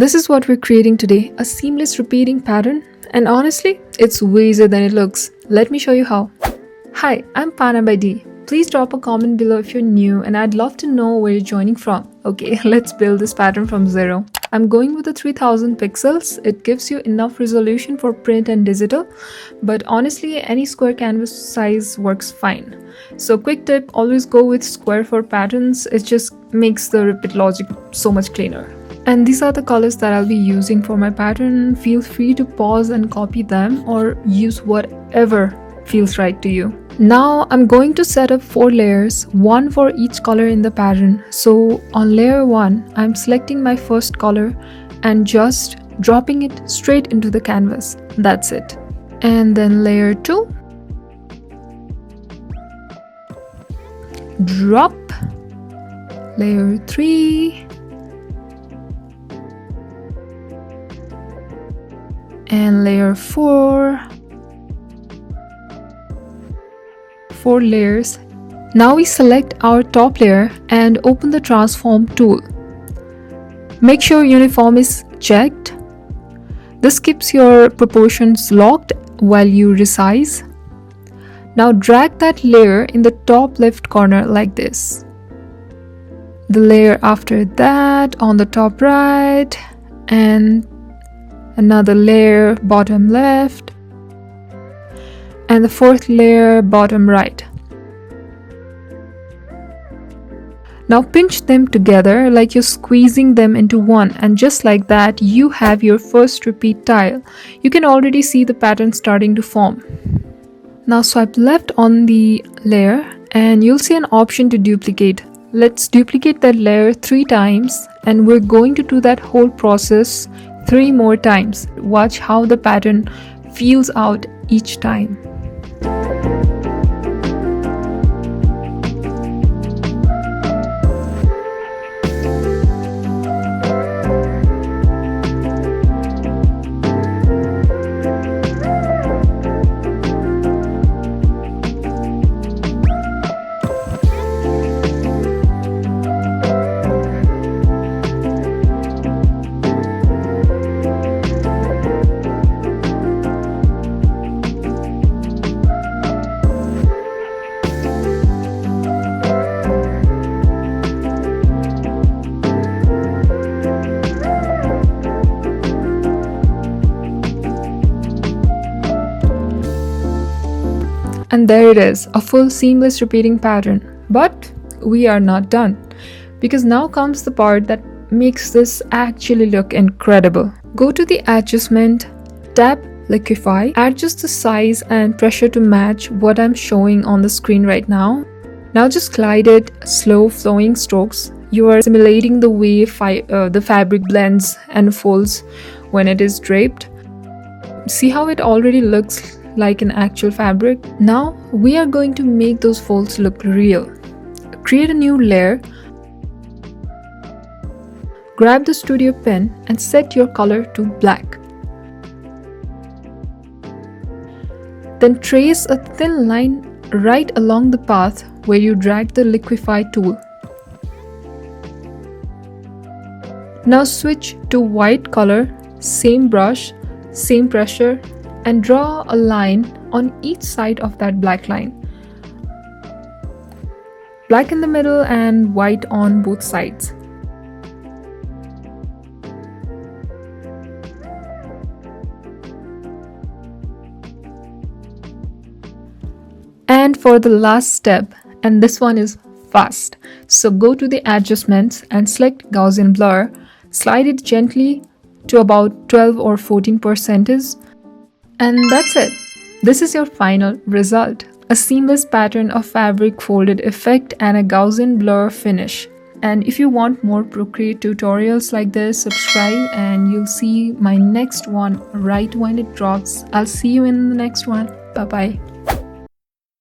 This is what we're creating today, a seamless repeating pattern, and honestly, it's way easier than it looks. Let me show you how. Hi, I'm Pana by D. Please drop a comment below if you're new and I'd love to know where you're joining from. Okay, let's build this pattern from zero. I'm going with the 3000 pixels. It gives you enough resolution for print and digital, but honestly, any square canvas size works fine. So quick tip, always go with square for patterns. It just makes the repeat logic so much cleaner. And these are the colors that I'll be using for my pattern. Feel free to pause and copy them or use whatever feels right to you. Now I'm going to set up 4 layers, one for each color in the pattern. So on layer 1, I'm selecting my first color and just dropping it straight into the canvas. That's it. And then layer 2, drop. Layer 3, and layer 4 layers. Now we select our top layer and open the transform tool. Make sure uniform is checked. This keeps your proportions locked while you resize. Now drag that layer in the top left corner like this. The layer after that on the top right, and another layer bottom left, and the 4th layer bottom right. Now pinch them together like you're squeezing them into one, and just like that you have your first repeat tile. You can already see the pattern starting to form. Now swipe left on the layer and you'll see an option to duplicate. Let's duplicate that layer 3 times, and we're going to do that whole process 3 more times. Watch how the pattern feels out each time. And there it is, a full seamless repeating pattern. But we are not done, because now comes the part that makes this actually look incredible. Go to the adjustment, tap Liquify, adjust the size and pressure to match what I'm showing on the screen right now. Now just glide it, slow flowing strokes. You are simulating the way the fabric blends and folds when it is draped. See how it already looks like an actual fabric? Now we are going to make those folds look real. Create a new layer, grab the studio pen and set your color to black. Then trace a thin line right along the path where you drag the Liquify tool. Now switch to white color, same brush, same pressure, and draw a line on each side of that black line. Black in the middle and white on both sides. And for the last step, and this one is fast, so go to the adjustments and select Gaussian Blur, slide it gently to about 12 or 14%. And that's it. This is your final result. A seamless pattern of fabric folded effect and a Gaussian blur finish. And if you want more Procreate tutorials like this, subscribe and you'll see my next one right when it drops. I'll see you in the next one. Bye bye.